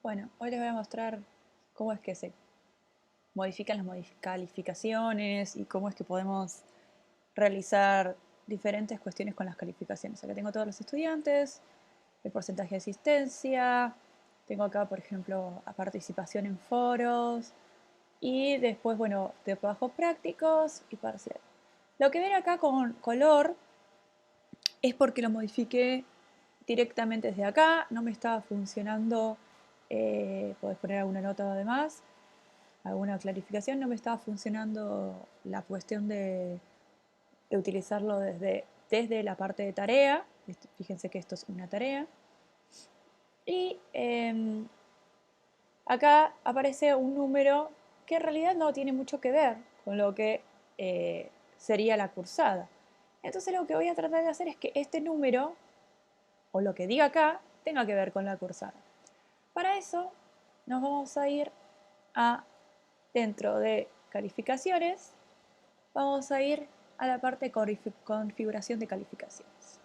Bueno, hoy les voy a mostrar cómo es que se modifican las calificaciones y cómo es que podemos realizar diferentes cuestiones con las calificaciones. Acá tengo todos los estudiantes, el porcentaje de asistencia, tengo acá, por ejemplo, a participación en foros y después, bueno, de trabajos prácticos y parcial. Lo que ven acá con color es porque lo modifiqué directamente desde acá, no me estaba funcionando, podés poner alguna nota además, alguna clarificación, no me estaba funcionando la cuestión de utilizarlo desde la parte de tarea. Fíjense que esto es una tarea. Y acá aparece un número que en realidad no tiene mucho que ver con lo que sería la cursada. Entonces lo que voy a tratar de hacer es que este número, o lo que diga acá, tenga que ver con la cursada. Para eso nos vamos a ir a, dentro de calificaciones, vamos a ir a la parte de configuración de calificaciones.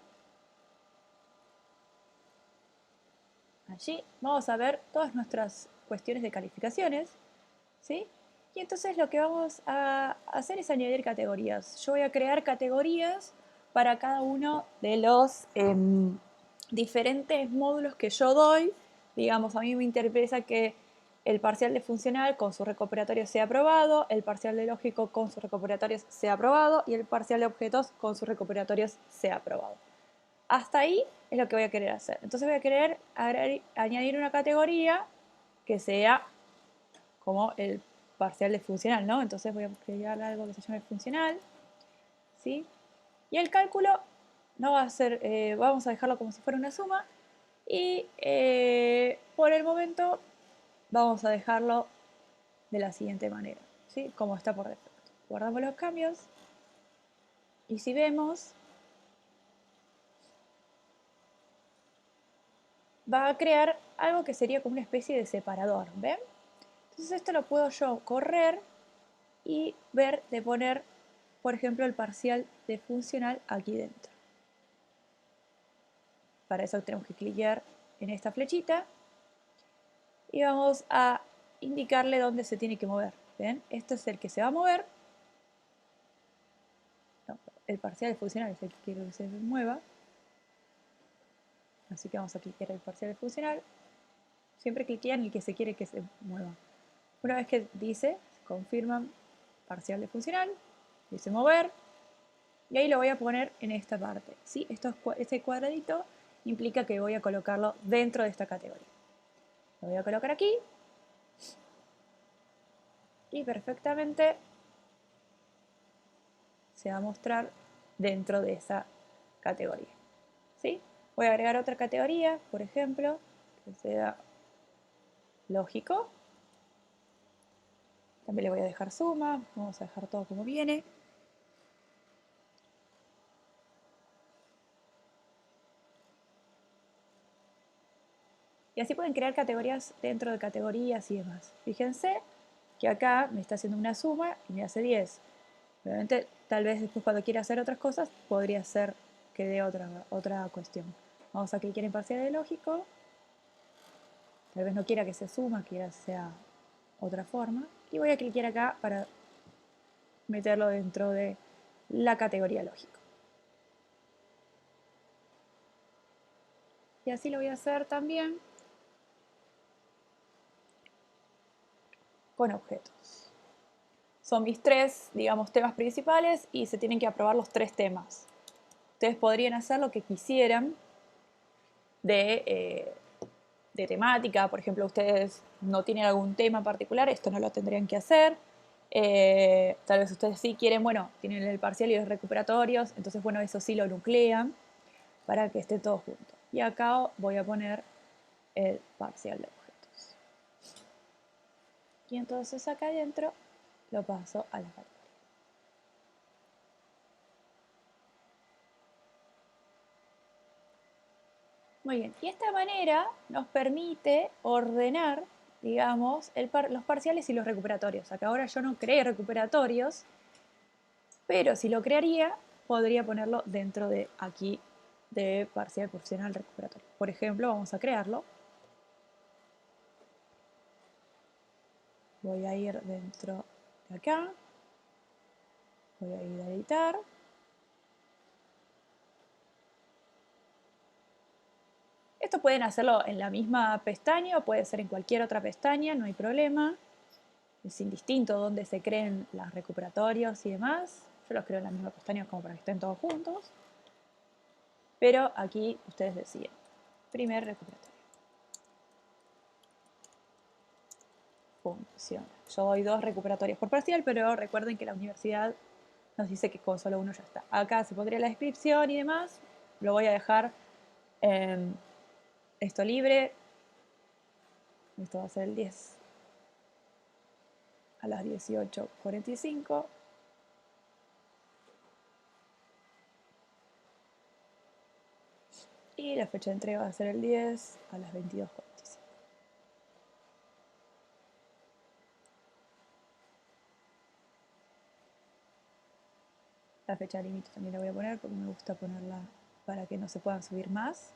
Allí vamos a ver todas nuestras cuestiones de calificaciones, ¿sí? Y entonces lo que vamos a hacer es añadir categorías. Yo voy a crear categorías para cada uno de los diferentes módulos que yo doy. Digamos, a mí me interesa que el parcial de funcional con sus recuperatorios sea aprobado, el parcial de lógico con sus recuperatorios sea aprobado y el parcial de objetos con sus recuperatorios sea aprobado. Hasta ahí es lo que voy a querer hacer. Entonces voy a querer añadir una categoría que sea como el parcial de funcional, ¿no? Entonces voy a crear algo que se llame funcional, ¿sí? Y el cálculo no va a ser, vamos a dejarlo como si fuera una suma y por el momento vamos a dejarlo de la siguiente manera, ¿sí? Como está por defecto. Guardamos los cambios y si vemos, va a crear algo que sería como una especie de separador, ¿ven? Entonces esto lo puedo yo correr y ver de poner, por ejemplo, el parcial de funcional aquí dentro. Para eso tenemos que cliquear en esta flechita y vamos a indicarle dónde se tiene que mover. ¿Ven? Este es el que se va a mover. No, el parcial de funcional es el que quiero que se mueva. Así que vamos a cliquear en el parcial de funcional. Siempre cliquean en el que se quiere que se mueva. Una vez que dice, confirman parcial de funcional, dice mover, y ahí lo voy a poner en esta parte, ¿sí? Este cuadradito implica que voy a colocarlo dentro de esta categoría. Lo voy a colocar aquí y perfectamente se va a mostrar dentro de esa categoría, ¿sí? Voy a agregar otra categoría, por ejemplo, que sea lógico. También le voy a dejar suma, vamos a dejar todo como viene. Y así pueden crear categorías dentro de categorías y demás. Fíjense que acá me está haciendo una suma y me hace 10. Obviamente, tal vez después cuando quiera hacer otras cosas, podría ser que dé otra cuestión. Vamos a clicar en parcial de lógico. Tal vez no quiera que se suma, quiera que sea otra forma. Y voy a clicar acá para meterlo dentro de la categoría lógico. Y así lo voy a hacer también con objetos. Son mis tres, digamos, temas principales y se tienen que aprobar los tres temas. Ustedes podrían hacer lo que quisieran de temática. Por ejemplo, ustedes no tienen algún tema particular, esto no lo tendrían que hacer. Tal vez ustedes sí quieren, bueno, tienen el parcial y los recuperatorios, entonces, bueno, eso sí lo nuclean para que esté todo junto. Y acá voy a poner el parcial de objetos. Y entonces acá adentro lo paso a la categoría. Muy bien, y esta manera nos permite ordenar, digamos, los parciales y los recuperatorios. Acá ahora yo no creé recuperatorios, pero si lo crearía, podría ponerlo dentro de aquí de parcial funcional recuperatorio. Por ejemplo, vamos a crearlo. Voy a ir dentro de acá. Voy a ir a editar. Esto pueden hacerlo en la misma pestaña o puede ser en cualquier otra pestaña, no hay problema. Es indistinto dónde se creen los recuperatorios y demás. Yo los creo en la misma pestaña como para que estén todos juntos. Pero aquí ustedes deciden. Primer recuperatorio. Funciona. Yo doy 2 recuperatorios por parcial, pero recuerden que la universidad nos dice que con solo uno ya está. Acá se pondría la descripción y demás. Lo voy a dejar en esto libre. Esto va a ser el 10 a las 18:45. Y la fecha de entrega va a ser el 10 a las 22:45. La fecha límite también la voy a poner porque me gusta ponerla para que no se puedan subir más.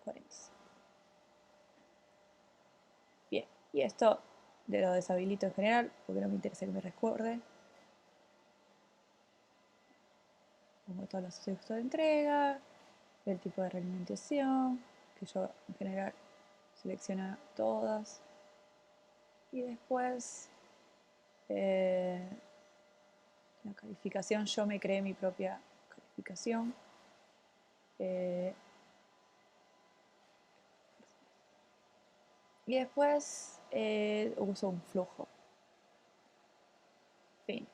45. Bien, y esto de lo deshabilito en general porque no me interesa que me recuerde. Pongo todos los textos de entrega, el tipo de realimentación, que yo en general selecciona todas. Y después la calificación, yo me creé mi propia calificación. Y después uso un flujo. Fin.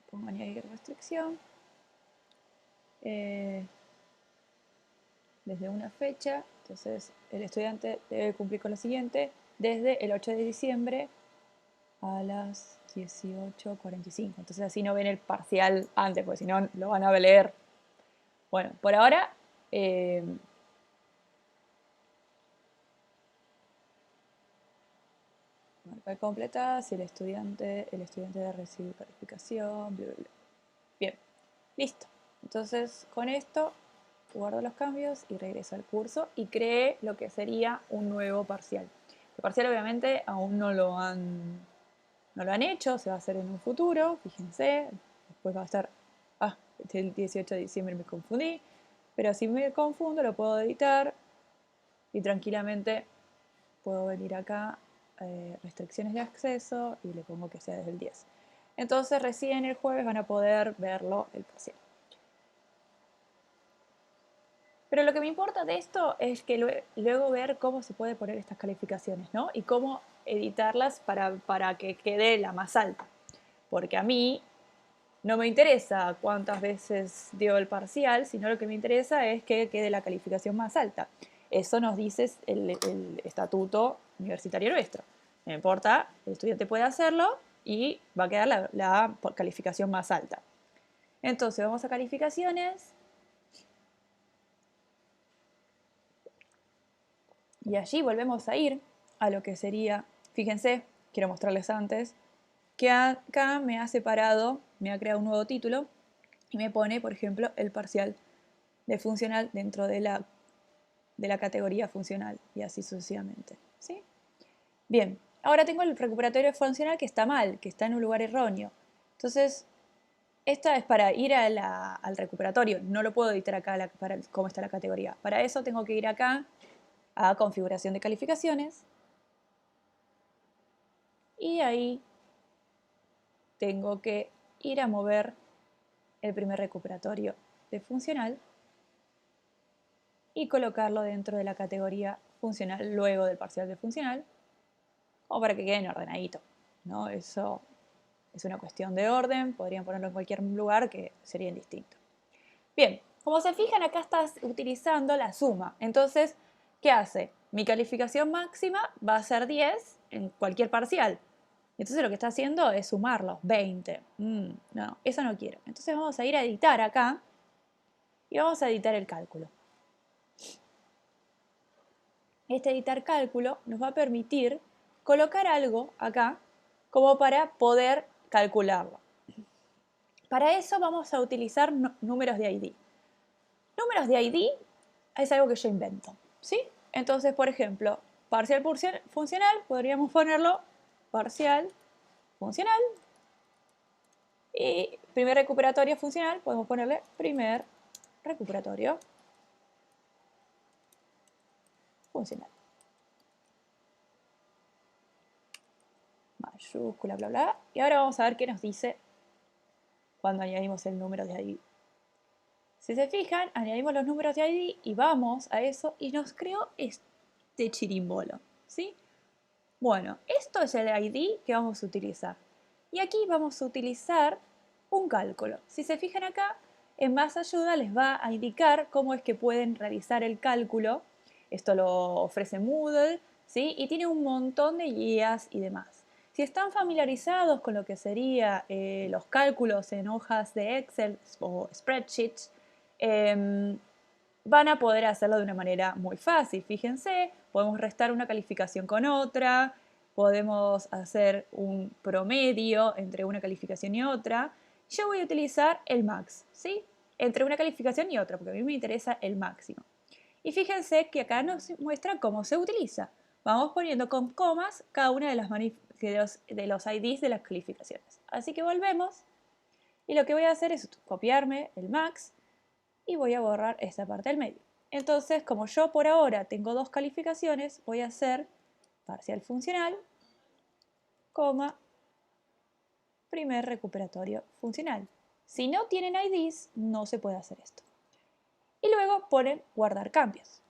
Pongo añadir restricción. Desde una fecha, entonces el estudiante debe cumplir con lo siguiente, desde el 8 de diciembre a las 18:45. Entonces así no ven el parcial antes, porque si no lo van a leer. Bueno, por ahora marca completada si el estudiante debe recibir calificación, bla, bla, bla. Bien, listo. Entonces con esto guardo los cambios y regreso al curso y creé lo que sería un nuevo parcial. El parcial obviamente aún no lo han hecho, se va a hacer en un futuro, fíjense, después va a estar, el 18 de diciembre me confundí, pero si me confundo lo puedo editar y tranquilamente puedo venir acá, restricciones de acceso y le pongo que sea desde el 10. Entonces recién el jueves van a poder verlo el parcial. Pero lo que me importa de esto es que luego ver cómo se puede poner estas calificaciones, ¿no? Y cómo editarlas para que quede la más alta. Porque a mí no me interesa cuántas veces dio el parcial, sino lo que me interesa es que quede la calificación más alta. Eso nos dice el estatuto universitario nuestro. No importa, el estudiante puede hacerlo y va a quedar la calificación más alta. Entonces vamos a calificaciones. Y allí volvemos a ir a lo que sería, fíjense, quiero mostrarles antes, que acá me ha separado, me ha creado un nuevo título y me pone, por ejemplo, el parcial de funcional dentro de la categoría funcional y así sucesivamente. ¿Sí? Bien, ahora tengo el recuperatorio funcional que está mal, que está en un lugar erróneo. Entonces, esta es para ir al recuperatorio, no lo puedo editar acá para cómo está la categoría. Para eso tengo que ir acá a configuración de calificaciones y ahí tengo que ir a mover el primer recuperatorio de funcional y colocarlo dentro de la categoría funcional luego del parcial de funcional, como para que queden ordenaditos, ¿no? Eso es una cuestión de orden, podrían ponerlo en cualquier lugar que sería indistinto. Bien, como se fijan, acá estás utilizando la suma. Entonces, ¿qué hace? Mi calificación máxima va a ser 10 en cualquier parcial. Entonces lo que está haciendo es sumarlos, 20. No, eso no quiero. Entonces vamos a ir a editar acá y vamos a editar el cálculo. Este editar cálculo nos va a permitir colocar algo acá como para poder calcularlo. Para eso vamos a utilizar números de ID. Números de ID es algo que yo invento. ¿sí? Entonces, por ejemplo, parcial funcional, podríamos ponerlo parcial funcional. Y primer recuperatorio funcional, podemos ponerle primer recuperatorio funcional. Mayúscula, bla, bla. Y ahora vamos a ver qué nos dice cuando añadimos el número de ID. Si se fijan, añadimos los números de ID y vamos a eso y nos creó este chirimbolo, ¿sí? Bueno, esto es el ID que vamos a utilizar. Y aquí vamos a utilizar un cálculo. Si se fijan acá, en Más Ayuda les va a indicar cómo es que pueden realizar el cálculo. Esto lo ofrece Moodle, ¿sí? Y tiene un montón de guías y demás. Si están familiarizados con lo que serían los cálculos en hojas de Excel o spreadsheets, van a poder hacerlo de una manera muy fácil. Fíjense, podemos restar una calificación con otra, podemos hacer un promedio entre una calificación y otra. Yo voy a utilizar el max, ¿sí? Entre una calificación y otra, porque a mí me interesa el máximo. Y fíjense que acá nos muestra cómo se utiliza. Vamos poniendo con comas cada una de los IDs de las calificaciones. Así que volvemos y lo que voy a hacer es copiarme el max y voy a borrar esta parte del medio. Entonces, como yo por ahora tengo dos calificaciones, voy a hacer parcial funcional, coma, primer recuperatorio funcional. Si no tienen IDs, no se puede hacer esto. Y luego ponen guardar cambios.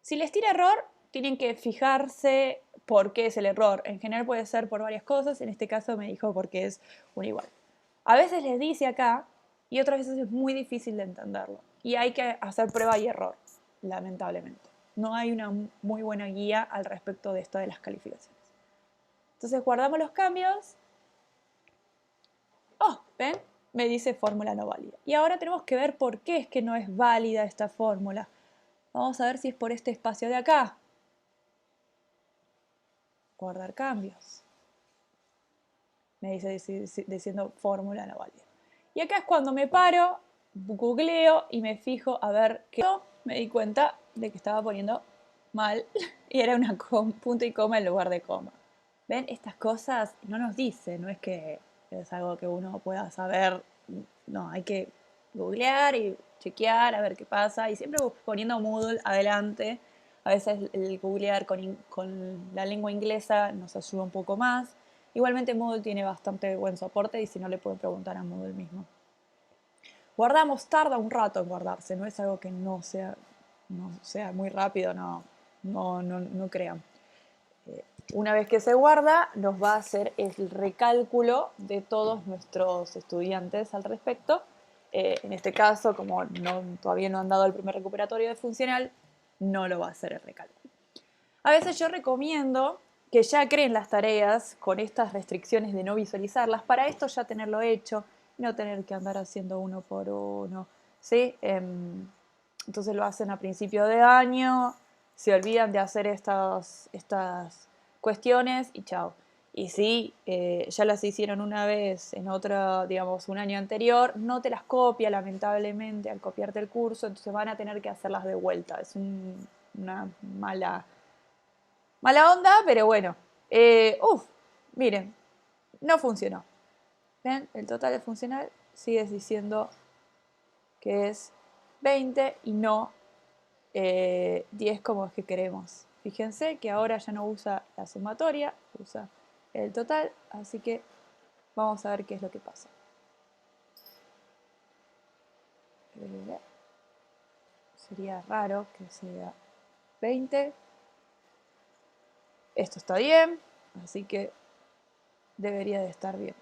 Si les tira error, tienen que fijarse por qué es el error. En general puede ser por varias cosas, en este caso me dijo porque es un igual. A veces les dice acá y otras veces es muy difícil de entenderlo. Y hay que hacer prueba y error, lamentablemente. No hay una muy buena guía al respecto de esto de las calificaciones. Entonces guardamos los cambios. Oh, ¿ven? Me dice fórmula no válida. Y ahora tenemos que ver por qué es que no es válida esta fórmula. Vamos a ver si es por este espacio de acá. Guardar cambios. Me dice diciendo fórmula no válida. Y acá es cuando me paro, googleo y me fijo a ver qué. Me di cuenta de que estaba poniendo mal y era una punto y coma en lugar de coma. ¿Ven? Estas cosas no nos dicen, no es que es algo que uno pueda saber. No, hay que googlear y chequear a ver qué pasa y siempre poniendo Moodle adelante. A veces el googlear con la lengua inglesa nos ayuda un poco más. Igualmente Moodle tiene bastante buen soporte y si no le pueden preguntar a Moodle mismo. Guardamos, tarda un rato en guardarse, no es algo que no sea muy rápido, no crean. Una vez que se guarda, nos va a hacer el recálculo de todos nuestros estudiantes al respecto. En este caso, como todavía no han dado el primer recuperatorio de funcional, no lo va a hacer el recálculo. A veces yo recomiendo que ya creen las tareas con estas restricciones de no visualizarlas, para esto ya tenerlo hecho, no tener que andar haciendo uno por uno, ¿sí? Entonces lo hacen a principio de año, se olvidan de hacer estas cuestiones y chao. Y si ya las hicieron una vez en otra, digamos, un año anterior, no te las copia, lamentablemente, al copiarte el curso, entonces van a tener que hacerlas de vuelta. Es una mala onda, pero bueno. Miren, no funcionó. ¿Ven? El total de funcional sigue diciendo que es 20 y no 10 como es que queremos. Fíjense que ahora ya no usa la sumatoria, usa el total, así que vamos a ver qué es lo que pasa. Sería raro que sea 20. Esto está bien, así que debería de estar bien.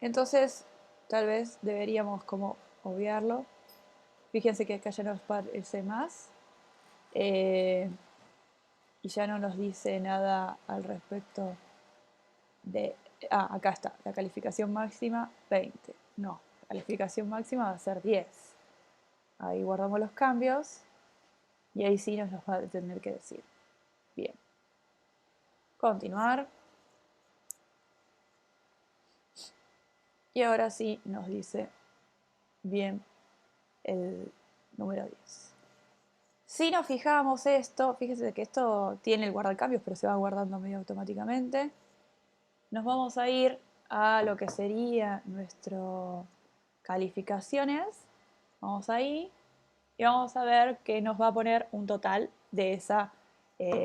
Entonces, tal vez deberíamos como obviarlo. Fíjense que acá ya nos parece más. Y ya no nos dice nada al respecto de... acá está, la calificación máxima 20. No, la calificación máxima va a ser 10. Ahí guardamos los cambios y ahí sí nos los va a tener que decir. Bien. Continuar. Y ahora sí nos dice bien el número 10. Si nos fijamos esto, fíjense que esto tiene el guardacambios, pero se va guardando medio automáticamente. Nos vamos a ir a lo que sería nuestro calificaciones. Vamos ahí y vamos a ver que nos va a poner un total de esa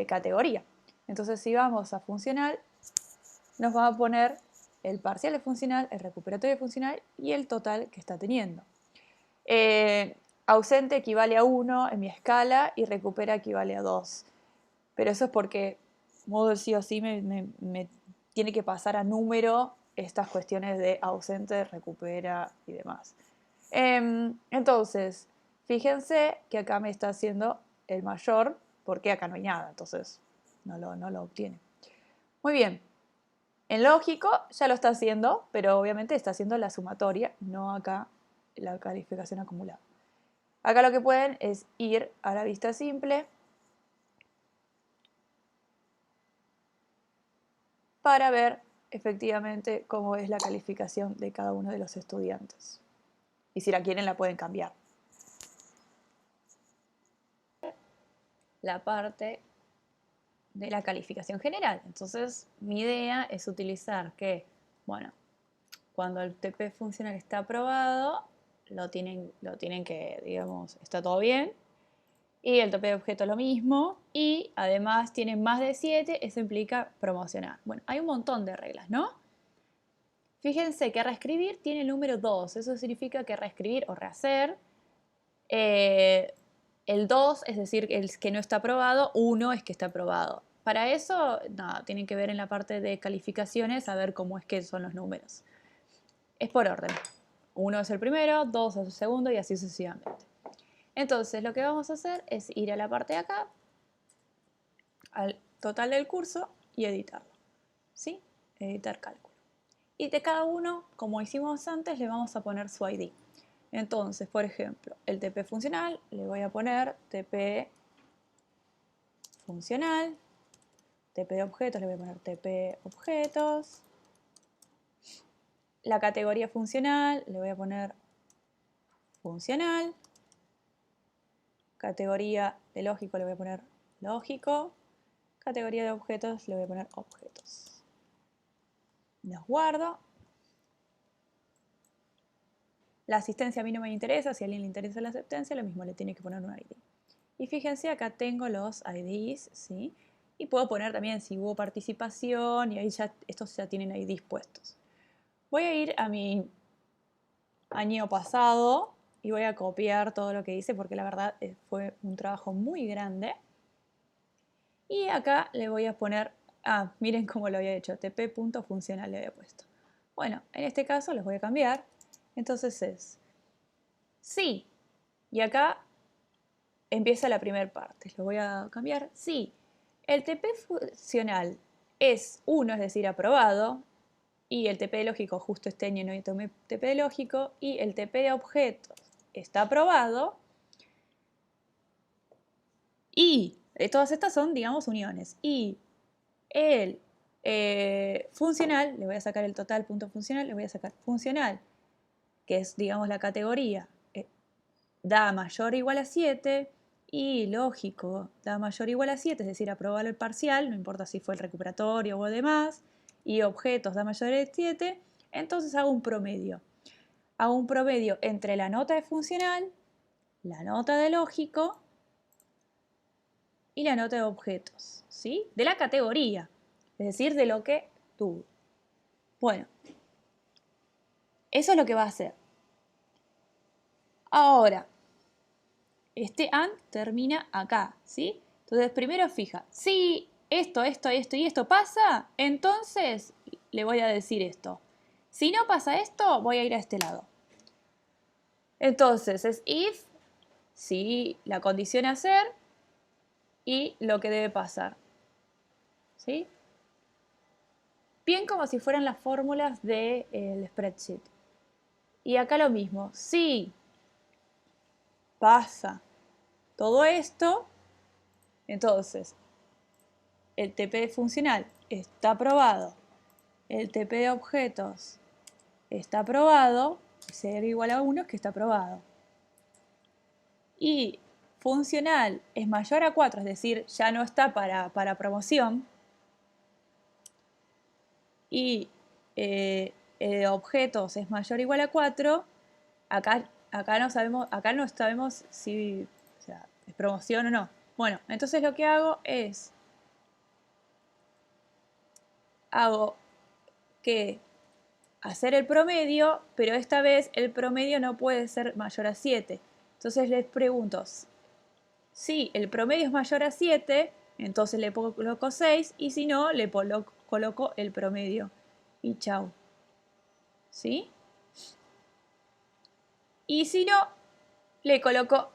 categoría. Entonces, si vamos a funcional, nos va a poner el parcial de funcional, el recuperatorio funcional y el total que está teniendo. Ausente equivale a 1 en mi escala y recupera equivale a 2. Pero eso es porque Moodle sí o sí me tiene que pasar a número estas cuestiones de ausente, recupera y demás. Entonces, fíjense que acá me está haciendo el mayor porque acá no hay nada, entonces no lo obtiene. Muy bien. En lógico ya lo está haciendo, pero obviamente está haciendo la sumatoria, no acá la calificación acumulada. Acá lo que pueden es ir a la vista simple para ver efectivamente cómo es la calificación de cada uno de los estudiantes. Y si la quieren la pueden cambiar. La parte de la calificación general. Entonces mi idea es utilizar que, bueno, cuando el TP funcional está aprobado, lo tienen que, digamos, está todo bien. Y el tope de objeto lo mismo. Y además tienen más de 7, eso implica promocionar. Bueno, hay un montón de reglas, ¿no? Fíjense que reescribir tiene el número 2. Eso significa que reescribir o rehacer. El 2 es decir, el que no está aprobado. 1 es que está aprobado. Para eso, nada, tienen que ver en la parte de calificaciones a ver cómo es que son los números. Es por orden. 1 es el primero, 2 es el segundo y así sucesivamente. Entonces, lo que vamos a hacer es ir a la parte de acá, al total del curso y editarlo. ¿Sí? Editar cálculo. Y de cada uno, como hicimos antes, le vamos a poner su ID. Entonces, por ejemplo, el TP funcional, le voy a poner TP funcional. TP de objetos, le voy a poner TP objetos. La categoría funcional, le voy a poner funcional. Categoría de lógico, le voy a poner lógico. Categoría de objetos, le voy a poner objetos. Los guardo. La asistencia a mí no me interesa, si a alguien le interesa la asistencia, lo mismo le tiene que poner un ID. Y fíjense, acá tengo los IDs, ¿sí? Y puedo poner también si hubo participación y ahí ya, estos ya tienen IDs puestos. Voy a ir a mi año pasado y voy a copiar todo lo que hice porque la verdad fue un trabajo muy grande. Y acá le voy a poner, miren cómo lo había hecho, tp.funcional le había puesto. Bueno, en este caso los voy a cambiar. Entonces es sí, y acá empieza la primera parte. Lo voy a cambiar. Sí, el TP funcional es 1, es decir, aprobado, y el TP lógico justo este año no hay TP lógico, y el TP de objetos está aprobado, y todas estas son, digamos, uniones. Y el funcional, le voy a sacar el total punto funcional, le voy a sacar funcional, que es, digamos, la categoría, da mayor o igual a 7, y lógico, da mayor o igual a 7, es decir, aprobar el parcial, no importa si fue el recuperatorio o demás, y objetos da mayor a 7, entonces hago un promedio. Hago un promedio entre la nota de funcional, la nota de lógico y la nota de objetos, ¿sí? De la categoría, es decir, de lo que tuvo. Bueno, eso es lo que va a hacer. Ahora, este AND termina acá, ¿sí? Entonces primero fija, si esto y esto pasa, entonces le voy a decir esto. Si no pasa esto, voy a ir a este lado. Entonces es if, si la condición a hacer y lo que debe pasar. ¿Sí? Bien como si fueran las fórmulas del spreadsheet. Y acá lo mismo, si pasa todo esto, entonces el TP funcional está aprobado, el TP de objetos está aprobado, 0 igual a 1 es que está aprobado. Y funcional es mayor a 4, es decir, ya no está para promoción. Y objetos es mayor o igual a 4, acá no sabemos si, o sea, es promoción o no. Bueno, entonces lo que hago es, hago que hacer el promedio, pero esta vez el promedio no puede ser mayor a 7. Entonces les pregunto, si el promedio es mayor a 7, entonces le coloco 6, y si no, le coloco el promedio. Y chau. ¿Sí? Y si no, le coloco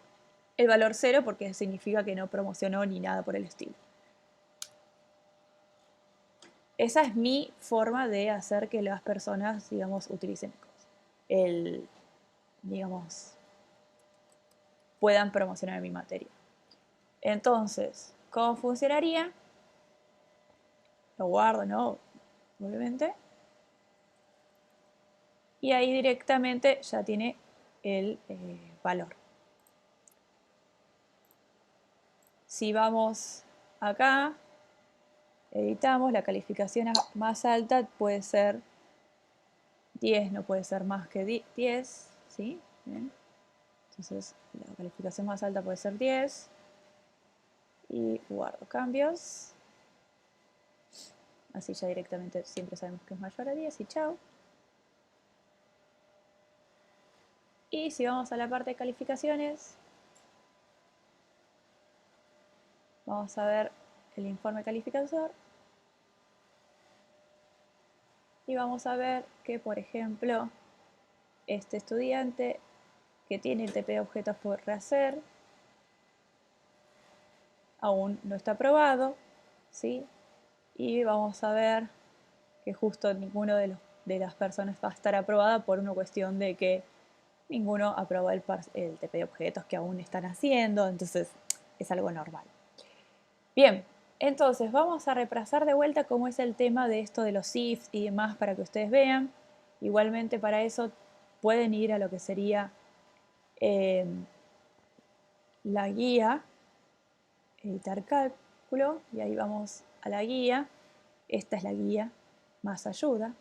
el valor 0 porque significa que no promocionó ni nada por el estilo. Esa es mi forma de hacer que las personas, digamos, utilicen digamos, puedan promocionar mi materia. Entonces, ¿cómo funcionaría? Lo guardo, ¿no? Obviamente. Y ahí directamente ya tiene el valor. Si vamos acá, editamos, la calificación más alta puede ser 10, no puede ser más que 10, ¿sí? Bien. Entonces la calificación más alta puede ser 10 y guardo cambios. Así ya directamente siempre sabemos que es mayor a 10 y chao. Y si vamos a la parte de calificaciones, vamos a ver el informe calificador. Y vamos a ver que, por ejemplo, este estudiante que tiene el TP de objetos por rehacer aún no está aprobado, ¿sí? Y vamos a ver que justo ninguno de las personas va a estar aprobada por una cuestión de que ninguno aprobó el TP de objetos que aún están haciendo, entonces es algo normal. Bien, entonces vamos a repasar de vuelta cómo es el tema de esto de los ifs y demás para que ustedes vean. Igualmente para eso pueden ir a lo que sería la guía, editar cálculo, y ahí vamos a la guía. Esta es la guía más ayuda,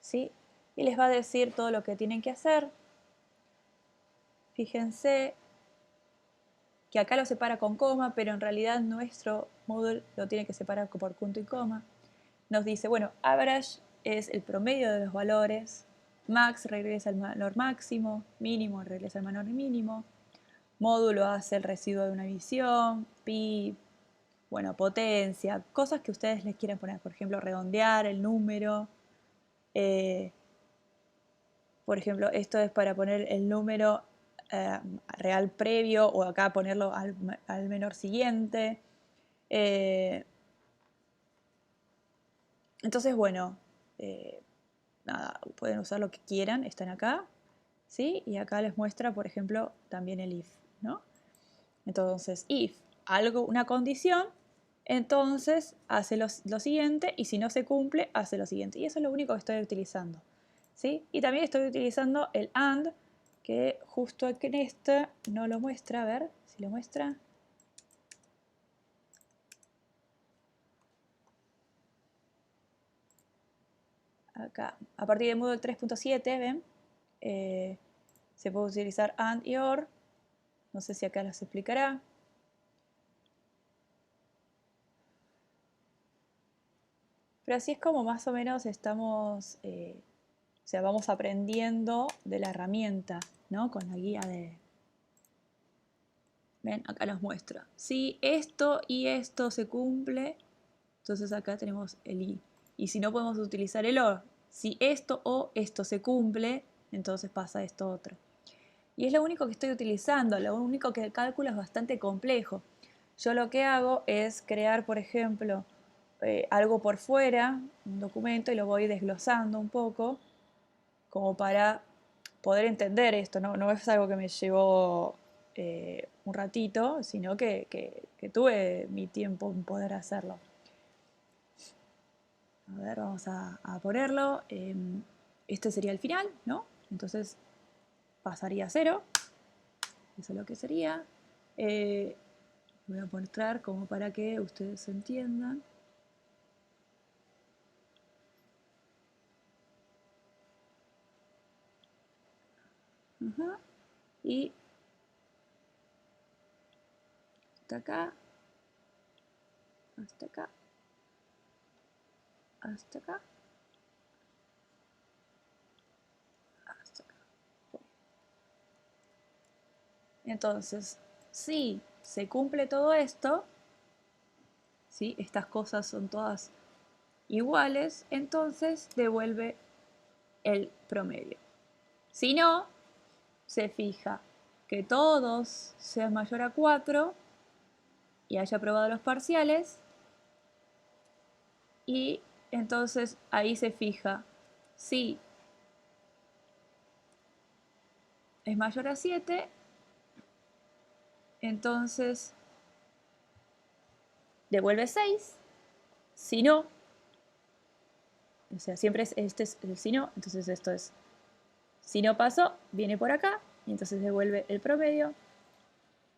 ¿sí? Y les va a decir todo lo que tienen que hacer. Fíjense que acá lo separa con coma, pero en realidad nuestro Moodle lo tiene que separar por punto y coma. Nos dice, bueno, average es el promedio de los valores, max regresa al valor máximo, mínimo regresa al valor mínimo, módulo hace el residuo de una división, pi, bueno, potencia, cosas que ustedes les quieran poner, por ejemplo, redondear el número. Por ejemplo, esto es para poner el número real previo, o acá ponerlo al menor siguiente. Entonces, bueno, nada, pueden usar lo que quieran, están acá, ¿sí? Y acá les muestra, por ejemplo, también el if, ¿no? Entonces, if una condición, entonces hace lo siguiente, y si no se cumple, hace lo siguiente. Y eso es lo único que estoy utilizando, ¿sí? Y también estoy utilizando el AND, que justo aquí en este no lo muestra. A ver si lo muestra. Acá, a partir de Moodle 3.7, ¿ven? Se puede utilizar AND y OR. No sé si acá las explicará. Pero así es como más o menos estamos, o sea, vamos aprendiendo de la herramienta, ¿no? Con la guía de... ¿Ven? Acá los muestra. Si esto y esto se cumple, entonces acá tenemos el i. Y si no, podemos utilizar el or. Si esto o esto se cumple, entonces pasa esto otro. Y es lo único que estoy utilizando. Lo único que el cálculo es bastante complejo. Yo lo que hago es crear, por ejemplo, algo por fuera, un documento, y lo voy desglosando un poco, como para poder entender esto. No es algo que me llevó un ratito, sino que tuve mi tiempo en poder hacerlo. A ver, vamos a ponerlo. Este sería el final, ¿no? Entonces pasaría a 0. Eso es lo que sería. Voy a mostrar como para que ustedes entiendan. Y hasta acá, hasta acá, hasta acá, hasta acá. Entonces, si se cumple todo esto, ¿sí? Estas cosas son todas iguales, entonces devuelve el promedio. Si no, se fija que todos sean mayor a 4 y haya aprobado los parciales, y entonces ahí se fija si es mayor a 7, entonces devuelve 6, si no, o sea, siempre este es el si no, entonces esto es, si no pasó, viene por acá, y entonces devuelve el promedio,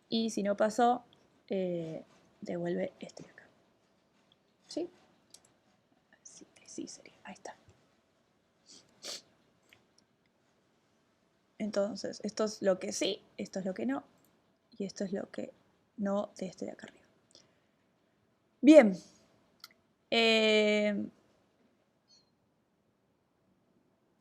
y si no pasó, devuelve este de acá. ¿Sí? Sí, sería, ahí está. Entonces, esto es lo que sí, esto es lo que no, y esto es lo que no de este de acá arriba. Bien.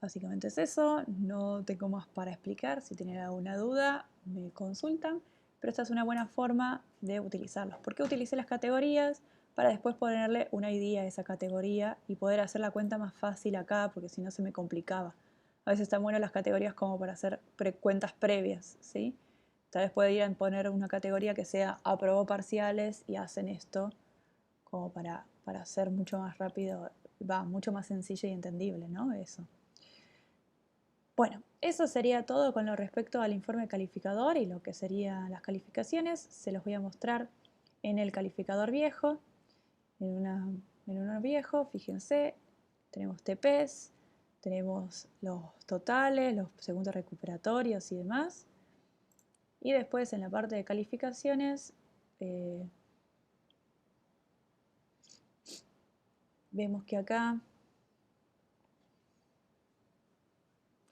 Básicamente es eso, no tengo más para explicar. Si tienen alguna duda, me consultan, pero esta es una buena forma de utilizarlos. ¿Por qué utilicé las categorías? Para después ponerle una ID a esa categoría y poder hacer la cuenta más fácil acá, porque si no se me complicaba. A veces están buenas las categorías como para hacer cuentas previas, ¿sí? Tal vez podrían poner una categoría que sea aprobó parciales y hacen esto como para hacer mucho más rápido, mucho más sencillo y entendible, ¿no? Eso. Bueno, eso sería todo con lo respecto al informe calificador y lo que serían las calificaciones. Se los voy a mostrar en el calificador viejo. En uno viejo, fíjense, tenemos TPs, tenemos los totales, los segundos recuperatorios y demás. Y después en la parte de calificaciones vemos que acá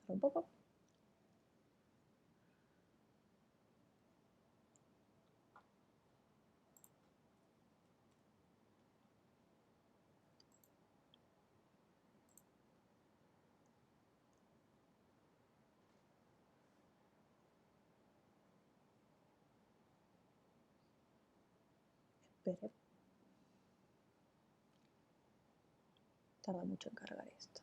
un poco. Esperen. Tarda mucho en cargar esto.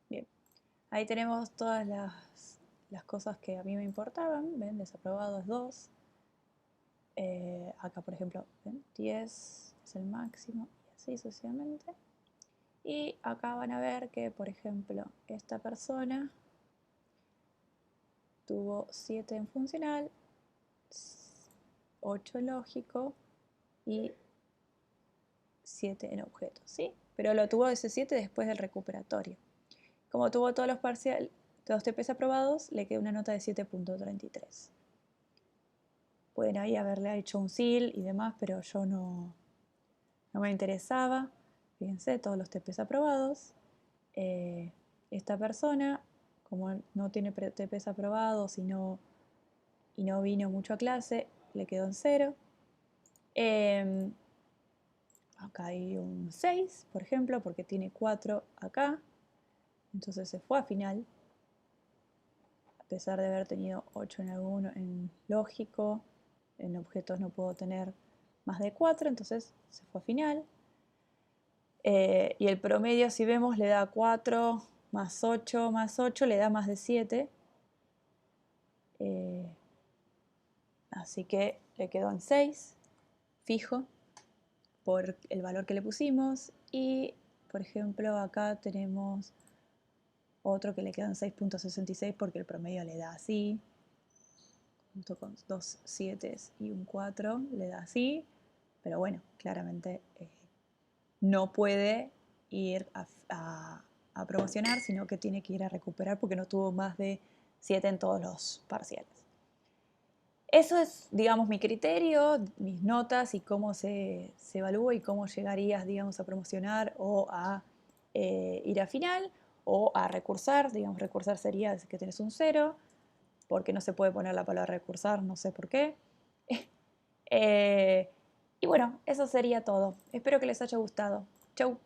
Bien, ahí tenemos todas las cosas que a mí me importaban. ¿Ven? Desaprobados 2. Acá, por ejemplo, ¿ven? 10 es el máximo y así sucesivamente. Y acá van a ver que, por ejemplo, esta persona tuvo 7 en funcional, 8 en lógico y 7 en objeto, ¿sí? Pero lo tuvo ese 7 después del recuperatorio. Como tuvo todos los parciales, todos TPs aprobados, le quedó una nota de 7.33. Pueden ahí haberle hecho un SIL y demás, pero yo no me interesaba. Fíjense, todos los TPs aprobados. Esta persona, como no tiene TPs aprobados y no vino mucho a clase, le quedó en 0. Acá hay un 6, por ejemplo, porque tiene 4 acá. Entonces se fue a final. A pesar de haber tenido 8 en alguno, en lógico, en objetos no puedo tener más de 4, entonces se fue a final. Y el promedio, si vemos, le da 4 más 8 más 8, le da más de 7. Así que le quedó en 6, fijo, por el valor que le pusimos. Y, por ejemplo, acá tenemos otro que le quedó en 6.66 porque el promedio le da así. junto con 2 7 y un 4 le da así, pero bueno, claramente no puede ir a promocionar, sino que tiene que ir a recuperar porque no tuvo más de 7 en todos los parciales. Eso es, digamos, mi criterio, mis notas y cómo se evalúa y cómo llegarías, digamos, a promocionar o a ir a final o a recursar. Digamos, recursar sería que tenés un 0, porque no se puede poner la palabra recursar, no sé por qué. Y bueno, eso sería todo. Espero que les haya gustado. Chau.